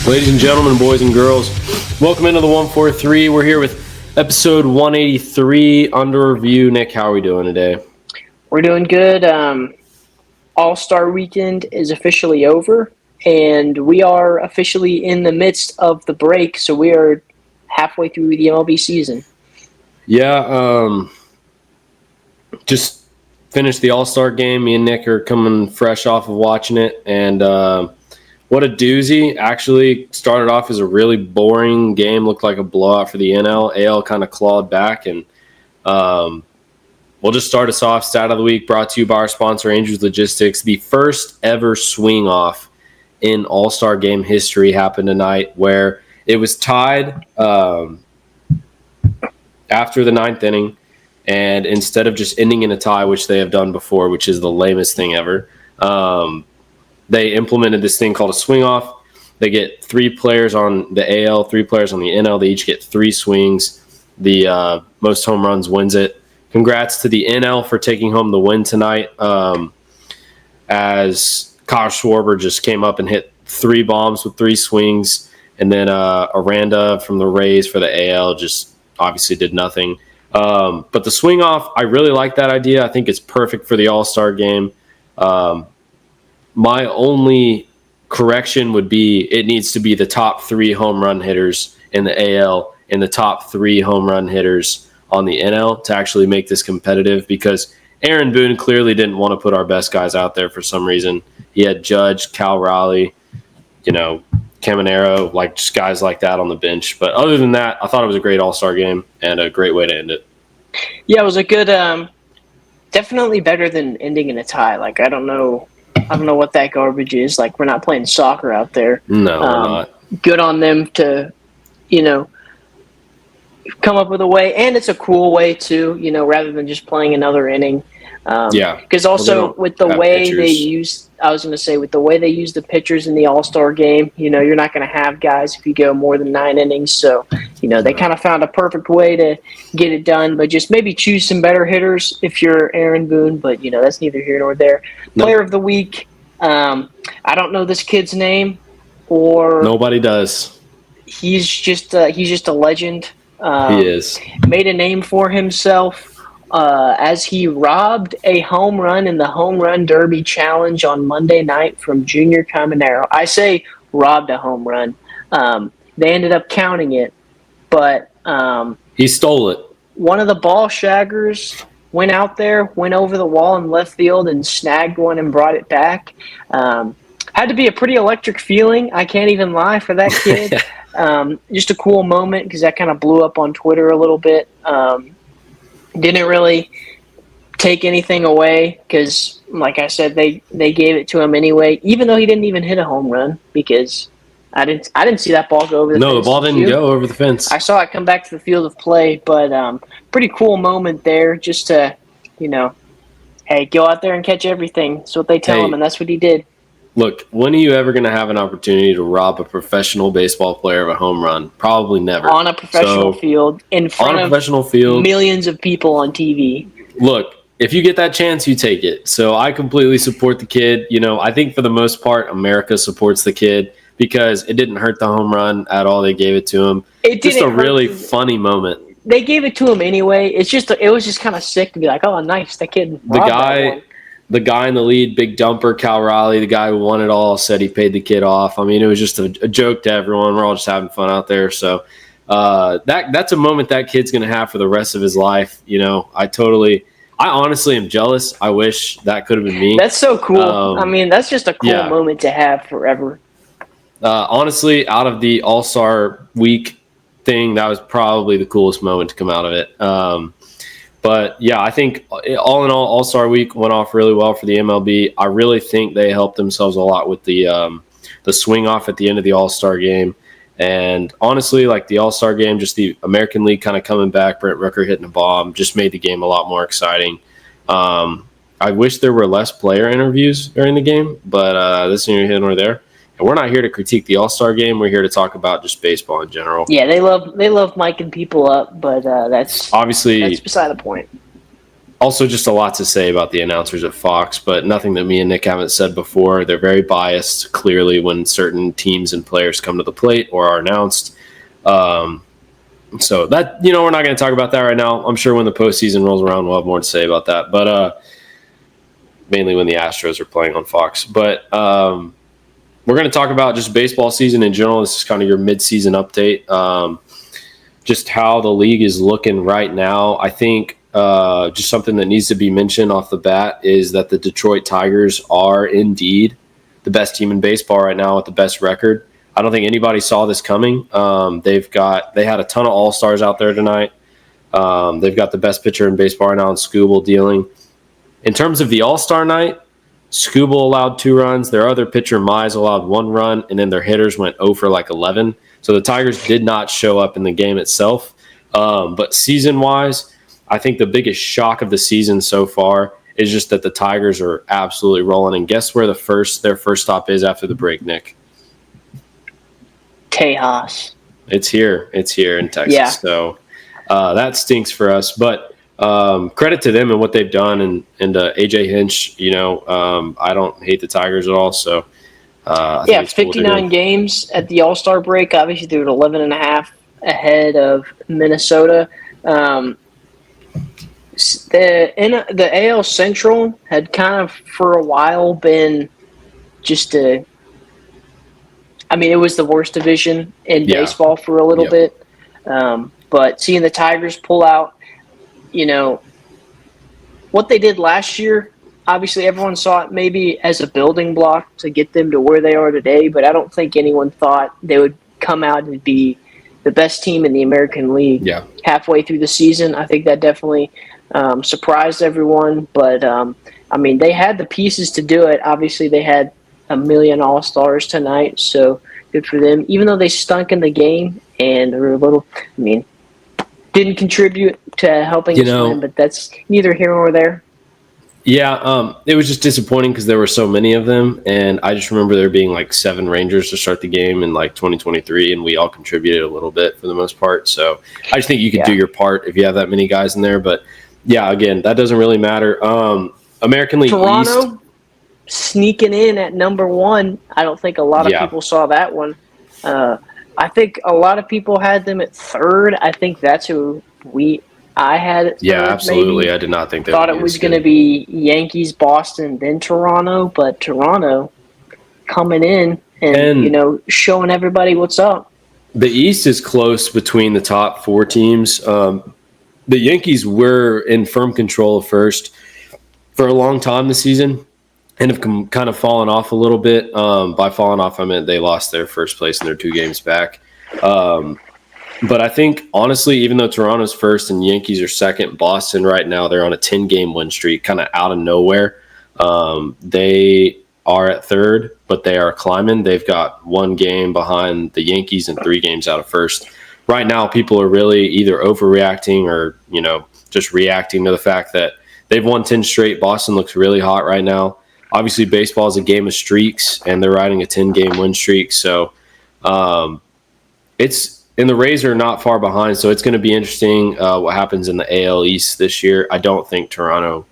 Ladies and gentlemen, boys and girls, welcome into the 143. We're here with episode 183 under review. Nick, how are we doing today? We're doing good. All-Star Weekend is officially over, and we are officially in the midst of the break, so we are halfway through the MLB season. Yeah, just finished the All-Star game. Me and Nick are coming fresh off of watching it, and what a doozy. Actually started off as a really boring game, looked like a blowout for the NL. AL kind of clawed back, and we'll just start us off. Stat of the week brought to you by our sponsor, Andrews Logistics. The first ever swing off in All-Star game history happened tonight, where it was tied after the ninth inning, and instead of just ending in a tie, which they have done before, which is the lamest thing ever, they implemented this thing called a swing off. They get 3 players on the AL, 3 players on the NL. They each get 3 swings. The most home runs wins it. Congrats to the NL for taking home the win tonight, as Kyle Schwarber just came up and hit 3 bombs with 3 swings, and then Aranda from the Rays for the AL just obviously did nothing. But the swing off, I really like that idea. I think it's perfect for the All-Star game. My only correction would be it needs to be the top 3 home run hitters in the AL and the top 3 home run hitters on the NL to actually make this competitive, because Aaron Boone clearly didn't want to put our best guys out there for some reason. He had Judge, Cal Raleigh, Caminero, like just guys like that on the bench. But other than that, I thought it was a great All-Star game and a great way to end it. Yeah, it was a good, definitely better than ending in a tie. Like, I don't know what that garbage is. Like, we're not playing soccer out there. No, we're not. Good on them to, come up with a way. And it's a cool way, too, rather than just playing another inning. Yeah. Because also with the way pitchers. they use – I was going to say, with the way they use the pitchers in the All-Star game, you're not going to have guys if you go more than 9 innings. So, they kind of found a perfect way to get it done. But just maybe choose some better hitters if you're Aaron Boone. But, that's neither here nor there. Nope. Player of the week, I don't know this kid's name. Or nobody does. He's just a legend. He is. Made a name for himself. As he robbed a home run in the Home Run Derby Challenge on Monday night from Junior Caminero. I say robbed a home run. They ended up counting it, but he stole it. One of the ball shaggers went out there, went over the wall in left field and snagged one and brought it back. Had to be a pretty electric feeling. I can't even lie for that kid. Just a cool moment because that kind of blew up on Twitter a little bit. Didn't really take anything away because, like I said, they gave it to him anyway, even though he didn't even hit a home run, because I didn't see that ball go over the fence. No, the ball didn't go over the fence. I saw it come back to the field of play, but pretty cool moment there just to, hey, go out there and catch everything. That's what they tell him, and that's what he did. Look, when are you ever going to have an opportunity to rob a professional baseball player of a home run? Probably never. On a professional field, in front of millions of people on TV. Look, if you get that chance, you take it. So I completely support the kid. I think for the most part, America supports the kid because it didn't hurt the home run at all. They gave it to him. It's just a really funny moment. They gave it to him anyway. It was just kind of sick to be like, oh, nice, that kid robbed that one. The guy in the lead, big dumper, Cal Raleigh, the guy who won it all, said he paid the kid off. I mean, it was just a joke to everyone. We're all just having fun out there. So that's a moment that kid's going to have for the rest of his life. I honestly am jealous. I wish that could have been me. That's so cool. That's just a cool moment to have forever. Honestly, out of the All-Star Week thing, that was probably the coolest moment to come out of it. But, yeah, I think all in all, All-Star Week went off really well for the MLB. I really think they helped themselves a lot with the swing off at the end of the All-Star game. And honestly, like the All-Star game, just the American League kind of coming back, Brent Rooker hitting a bomb, just made the game a lot more exciting. I wish there were less player interviews during the game, but this is neither here nor there. And we're not here to critique the All-Star game. We're here to talk about just baseball in general. Yeah, they love miking people up, but that's beside the point. Also, just a lot to say about the announcers at Fox, but nothing that me and Nick haven't said before. They're very biased, clearly, when certain teams and players come to the plate or are announced. So that, we're not going to talk about that right now. I'm sure when the postseason rolls around, we'll have more to say about that. But mainly when the Astros are playing on Fox. But we're going to talk about just baseball season in general. This is kind of your midseason update. Just how the league is looking right now. I think just something that needs to be mentioned off the bat is that the Detroit Tigers are indeed the best team in baseball right now with the best record. I don't think anybody saw this coming. They had a ton of all-stars out there tonight. They've got the best pitcher in baseball right now in Skubal dealing. In terms of the all-star night, Skubal allowed 2 runs. Their other pitcher, Mize, allowed 1 run, and then their hitters went 0 for 11. So the Tigers did not show up in the game itself. But season-wise, I think the biggest shock of the season so far is just that the Tigers are absolutely rolling. And guess where their first stop is after the break, Nick? Tejas. It's here in Texas. Yeah. So that stinks for us. But credit to them and what they've done. And AJ Hinch, I don't hate the Tigers at all. So 59 games at the All-Star break. Obviously, they were 11 and a half ahead of Minnesota. The AL Central had kind of for a while been just it was the worst division in baseball for a little bit. But seeing the Tigers pull out, what they did last year, obviously everyone saw it maybe as a building block to get them to where they are today, but I don't think anyone thought they would come out and be the best team in the American League halfway through the season. I think that definitely surprised everyone, but they had the pieces to do it. Obviously, they had a million all-stars tonight, so good for them. Even though they stunk in the game and they were a little, didn't contribute to helping us win, but that's neither here nor there. Yeah, it was just disappointing because there were so many of them, and I just remember there being 7 Rangers to start the game in 2023, and we all contributed a little bit for the most part. So I just think you can do your part if you have that many guys in there. But yeah, again, that doesn't really matter. American League Toronto East, sneaking in at number 1. I don't think a lot of people saw that one. I think a lot of people had them at 3rd. I think that's who I had it. Yeah, absolutely. Maybe. I did not think they thought it was going to be Yankees, Boston, then Toronto, but Toronto coming in and showing everybody what's up. The East is close between the top 4 teams. The Yankees were in firm control of first for a long time this season and have kind of fallen off a little bit. By falling off, I meant they lost their first place in their 2 games back. But I think, honestly, even though Toronto's first and Yankees are second, Boston right now, they're on a 10-game win streak, kind of out of nowhere. They are at 3rd, but they are climbing. They've got 1 game behind the Yankees and 3 games out of first. Right now, people are really either overreacting or, just reacting to the fact that they've won 10 straight. Boston looks really hot right now. Obviously, baseball is a game of streaks, and they're riding a 10-game win streak. So and the Rays are not far behind, so it's going to be interesting what happens in the AL East this year. I don't think Toronto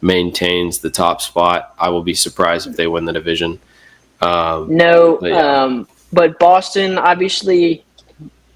maintains the top spot. I will be surprised if they win the division. But Boston, obviously,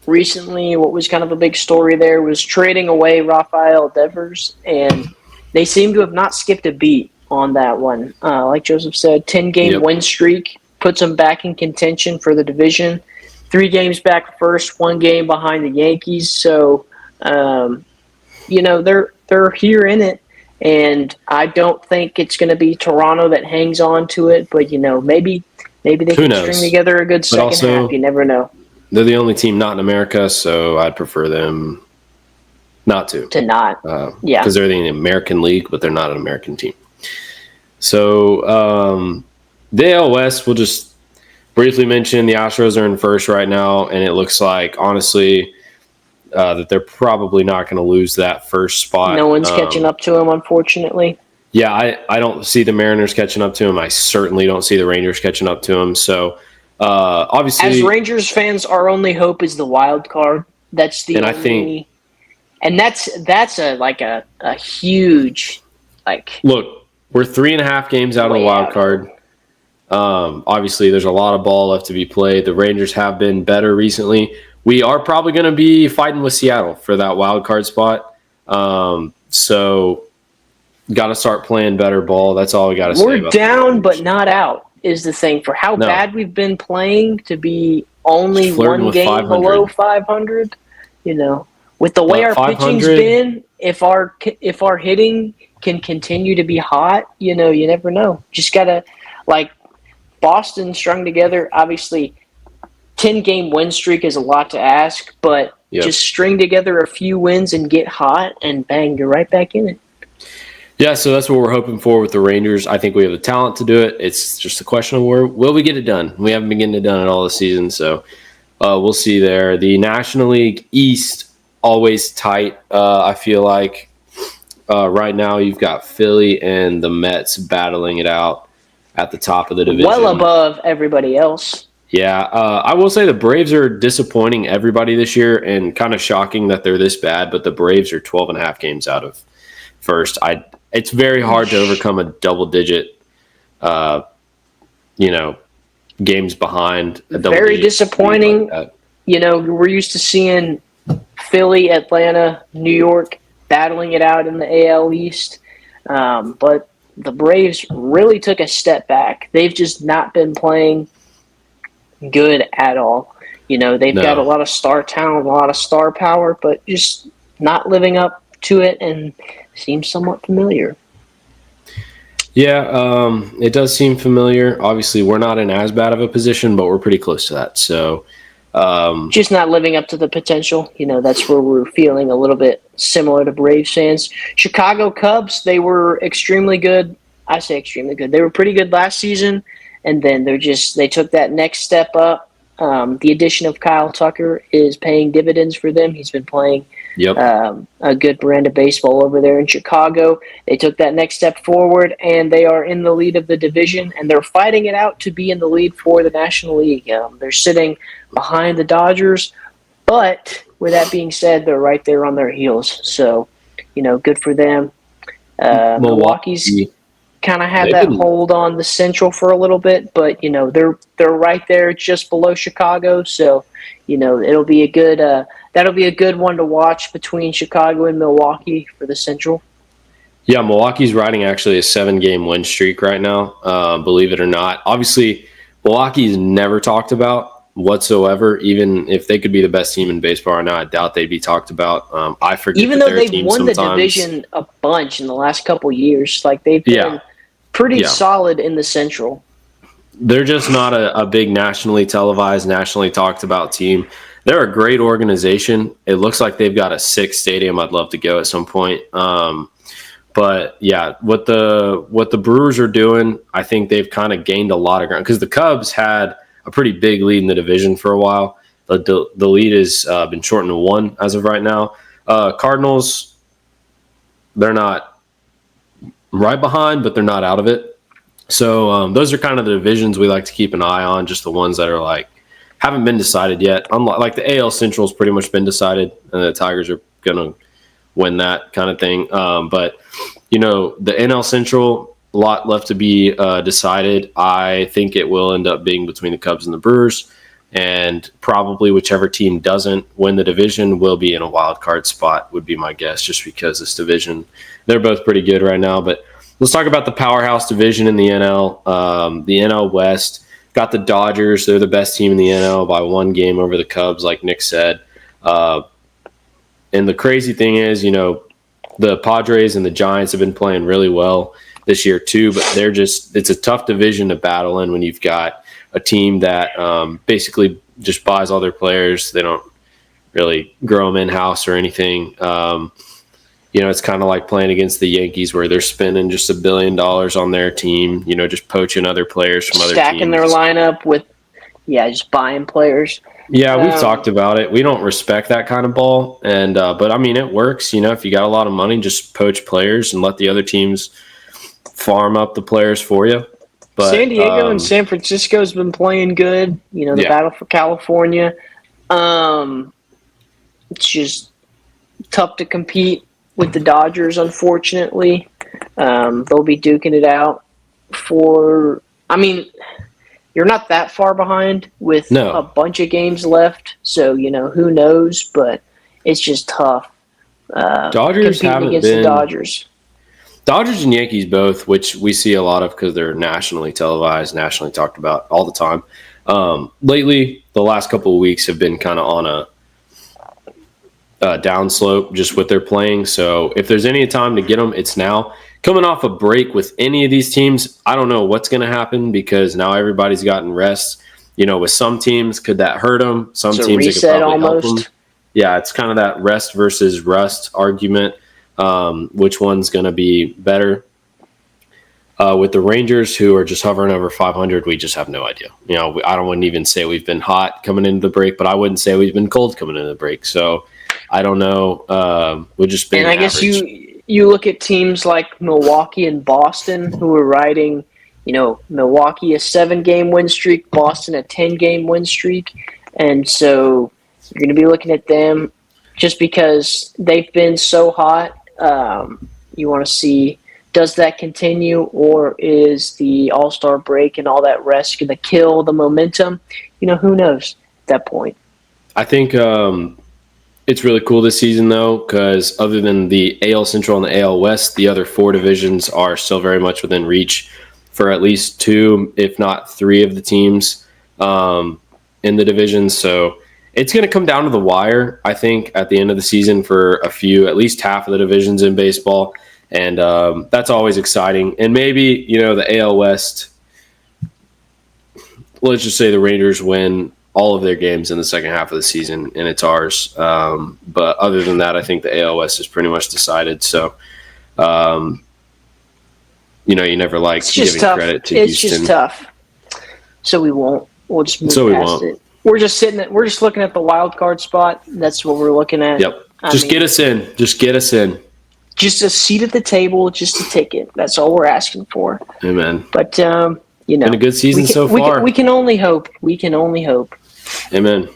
recently, what was kind of a big story there was trading away Rafael Devers, and they seem to have not skipped a beat on that one. Like Joseph said, 10-game win streak puts them back in contention for the division. 3 games back first, 1 game behind the Yankees. So, they're here in it, and I don't think it's going to be Toronto that hangs on to it. But maybe they can string together a good second half. You never know. They're the only team not in America, so I'd prefer them not to. Because they're in the American League, but they're not an American team. So the AL West, we'll just briefly mention the Astros are in first right now, and it looks like, honestly, that they're probably not going to lose that first spot. No one's catching up to them, unfortunately. Yeah, I don't see the Mariners catching up to them. I certainly don't see the Rangers catching up to them. So, obviously, as Rangers fans, our only hope is the wild card. That's the only And that's a huge, like, look, we're 3.5 games out of the wild card. Obviously, there's a lot of ball left to be played. The Rangers have been better recently. We are probably going to be fighting with Seattle for that wild card spot. So, got to start playing better ball. That's all we got to say. We're down but not out is the thing. For how bad we've been playing to be only one game below 500, with the way our pitching's been, if our hitting can continue to be hot, you never know. Just got to, like, Boston strung together, obviously 10-game win streak is a lot to ask, but just string together a few wins and get hot, and bang, you're right back in it. Yeah, so that's what we're hoping for with the Rangers. I think we have the talent to do it. It's just a question of where will we get it done. We haven't been getting it done at all this season, so we'll see there. The National League East, always tight. I feel like right now you've got Philly and the Mets battling it out at the top of the division. Well above everybody else. Yeah, I will say the Braves are disappointing everybody this year and kind of shocking that they're this bad, but the Braves are 12.5 games out of first. It's very hard to overcome a double-digit, games behind. Very disappointing. Like, we're used to seeing Philly, Atlanta, New York battling it out in the AL East, but the Braves really took a step back. They've just not been playing good at all. They've got a lot of star talent, a lot of star power, but just not living up to it, and seems somewhat familiar. Yeah, it does seem familiar. Obviously, we're not in as bad of a position, but we're pretty close to that. So, just not living up to the potential. That's where we're feeling a little bit similar to Braves fans. Chicago Cubs, they were extremely good. I say extremely good. They were pretty good last season, and then they took that next step up. The addition of Kyle Tucker is paying dividends for them. He's been playing a good brand of baseball over there in Chicago. They took that next step forward, and they are in the lead of the division, and they're fighting it out to be in the lead for the National League. They're sitting behind the Dodgers, but with that being said, they're right there on their heels. So, good for them. Milwaukee's kind of had that hold on the Central for a little bit, but they're right there just below Chicago. So, it'll be a good that'll be a good one to watch between Chicago and Milwaukee for the Central. Yeah, Milwaukee's riding actually a 7-game win streak right now. Believe it or not, obviously Milwaukee's never talked about whatsoever. Even if they could be the best team in baseball right now, I doubt they'd be talked about. I forget. Even though they've won the division a bunch in the last couple years, like they've been pretty solid in the Central. They're just not a big nationally televised, nationally talked about team. They're a great organization. It looks like they've got a 6 stadium. I'd love to go at some point. But yeah, what the Brewers are doing, I think they've kind of gained a lot of ground because the Cubs had a pretty big lead in the division for a while. The lead has been shortened to 1 as of right now. Cardinals, they're not right behind, but they're not out of it. So those are kind of the divisions we like to keep an eye on, just the ones that are like haven't been decided yet. Unlike like the AL Central's pretty much been decided, and the Tigers are going to win that kind of thing. But the NL Central, a lot left to be decided. I think it will end up being between the Cubs and the Brewers, and probably whichever team doesn't win the division will be in a wild card spot, would be my guess, just because this division, they're both pretty good right now. But let's talk about the powerhouse division in the NL. The NL West got the Dodgers. They're the best team in the NL by 1 game over the Cubs, like Nick said. And the crazy thing is, the Padres and the Giants have been playing really well this year too, but it's a tough division to battle in when you've got a team that basically just buys all their players. They don't really grow them in-house or anything. It's kind of like playing against the Yankees where they're spending just $1 billion on their team, just poaching other players from other teams. Stacking their lineup with, just buying players. Yeah, we've talked about it. We don't respect that kind of ball. And but, I mean, it works. If you got a lot of money, just poach players and let the other teams farm up the players for you. But San Diego and San Francisco's been playing good. The battle for California. It's just tough to compete with the Dodgers, unfortunately. They'll be duking it out you're not that far behind with a bunch of games left, so, who knows, but it's just tough. Dodgers haven't against been the Dodgers. Dodgers and Yankees both, which we see a lot of because they're nationally televised, nationally talked about all the time. Lately, the last couple of weeks have been kind of on a downslope just with their playing. So if there's any time to get them, it's now. Coming off a break with any of these teams, I don't know what's going to happen because now everybody's gotten rest. With some teams, could that hurt them? Some teams, it could probably help them. Yeah, it's kind of that rest versus rust argument. Which one's going to be better? With the Rangers, who are just hovering over 500, we just have no idea. I wouldn't even say we've been hot coming into the break, but I wouldn't say we've been cold coming into the break. So I don't know. We've just been average. Guess you look at teams like Milwaukee and Boston, who are riding, Milwaukee a 7-game win streak, Boston a 10-game win streak, and so you're going to be looking at them just because they've been so hot. You want to see, does that continue, or is the All-Star break and all that rest going to kill the momentum? Who knows at that point. I think it's really cool this season, though, because other than the AL Central and the AL West, the other 4 divisions are still very much within reach for at least 2, if not 3 of the teams in the divisions. So it's going to come down to the wire, I think, at the end of the season for at least half of the divisions in baseball. And that's always exciting. And maybe, the AL West, let's just say the Rangers win all of their games in the second half of the season, and it's ours. But other than that, I think the AL West is pretty much decided. So, you never like giving credit to Houston. It's just tough. So we won't. We'll just move past it. We're just looking at the wild card spot. That's what we're looking at. Yep. Get us in. Just get us in. Just a seat at the table, just a ticket. That's all we're asking for. Amen. But been a good season so far. We can only hope. We can only hope. Amen.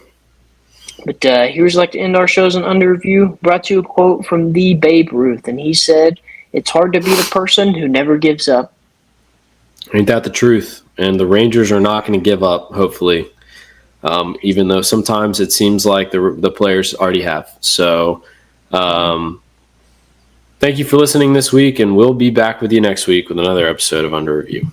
But here's like to end our shows in under review. Brought to you a quote from the Babe Ruth, and he said, "It's hard to be the person who never gives up." Ain't that the truth? And the Rangers are not going to give up. Hopefully, even though sometimes it seems like the players already have. So, thank you for listening this week, and we'll be back with you next week with another episode of Under Review.